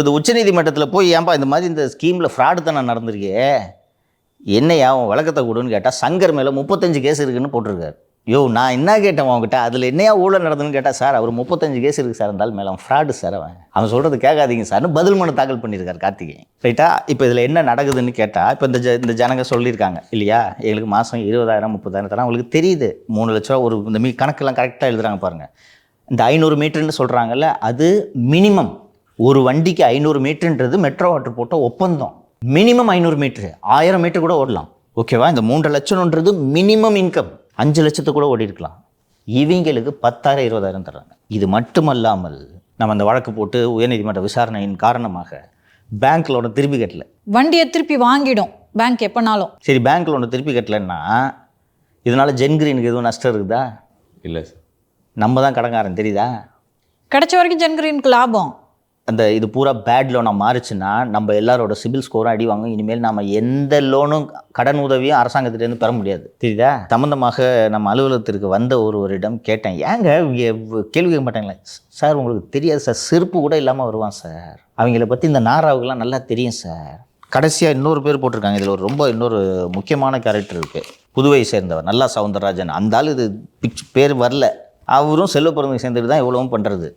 இது உச்சநீதிமன்றத்தில் போய் ஏன்பா இந்த மாதிரி இந்த ஸ்கீமில் ஃப்ராடு தானே நடந்திருக்கே, என்னையா உன் விளக்கத்தை கொடுன்னு கேட்டால் சங்கர் மேலே 35 கேஸ் இருக்குன்னு போட்டிருக்காரு. யோ நான் என்ன கேட்டேன் அவங்ககிட்ட, அதில் என்னையா ஊழல் நடந்துன்னு கேட்டால், சார் அவர் 35 கேஸ் இருக்குது சார், இருந்தாலும் மேலே அவன் ஃப்ராடு சார், அவன் சொல்கிறது கேட்காதீங்க சார்னு பதில் மனு தாக்கல் பண்ணியிருக்காரு கார்த்திகேயன். ரைட்டா? இப்போ இதில் என்ன நடக்குதுன்னு கேட்டால், இப்போ இந்த ஜனங்க சொல்லியிருக்காங்க இல்லையா, எங்களுக்கு மாதம் 20,000 30,000 தரேன். அவங்களுக்கு தெரியுது 3 லட்ச ரூபா. ஒரு இந்த கணக்கெல்லாம் கரெக்டாக எழுதுறாங்க பாருங்கள். இந்த 500 மீட்டர்னு சொல்கிறாங்கல்ல, அது மினிமம். ஒரு வண்டிக்கு 500 மீட்டருன்றது மெட்ரோ வாட்டர் போட்ட ஒப்பந்தம். மினிமம் 500 மீட்ரு, 1000 மீட்டர் கூட ஓடலாம். ஓகேவா? இந்த 3 லட்சம்ன்றது மினிமம் இன்கம். 5 லட்சத்து கூட ஓடி இருக்கலாம். இவங்களுக்கு 10,000 20,000 தர்றாங்க. இது மட்டுமல்லாமல் நம்ம அந்த வழக்கு போட்டு உயர்நீதிமன்ற விசாரணையின் காரணமாக பேங்க் லோனை திருப்பி கட்டல. வண்டியை திருப்பி வாங்கிடும் பேங்க் எப்போனாலும். சரி, பேங்க் லோனை திருப்பி கட்டலைன்னா இதனால ஜென்கிரீனுக்கு எதுவும் நஷ்டம் இருக்குதா? இல்லை சார். நம்ம தான் கடங்காரன், தெரியுதா? கிடைச்ச வரைக்கும் ஜென்கிரீனுக்கு லாபம். அந்த இது பூரா பேட் லோனாக மாறுச்சுன்னா நம்ம எல்லாரோட சிபில் ஸ்கோரும் அடி வாங்கும். இனிமேல் நம்ம எந்த லோனும் கடன் உதவியும் அரசாங்கத்திலேருந்து பெற முடியாது. தெரியுதா? சம்மந்தமாக நம்ம அலுவலகத்திற்கு வந்த ஒருவரிடம் கேட்டேன், ஏங்க கேள்வி கேட்க மாட்டாங்களே சார், உங்களுக்கு தெரியாது சார், செருப்பு கூட இல்லாமல் வருவான் சார், அவங்கள பற்றி இந்த நாராவுக்கெல்லாம் நல்லா தெரியும் சார். கடைசியாக இன்னொரு பேர் போட்டிருக்காங்க. இதில் இன்னொரு முக்கியமான கேரக்டர் இருக்குது. புதுவை சேர்ந்தவர் நல்லா சவுந்தரராஜன். அந்த ஆள் இது பேர் வரல, அவரும் செல்வ பிறந்தவை சேர்ந்துட்டு தான் இவ்வளவும் பண்ணுறது.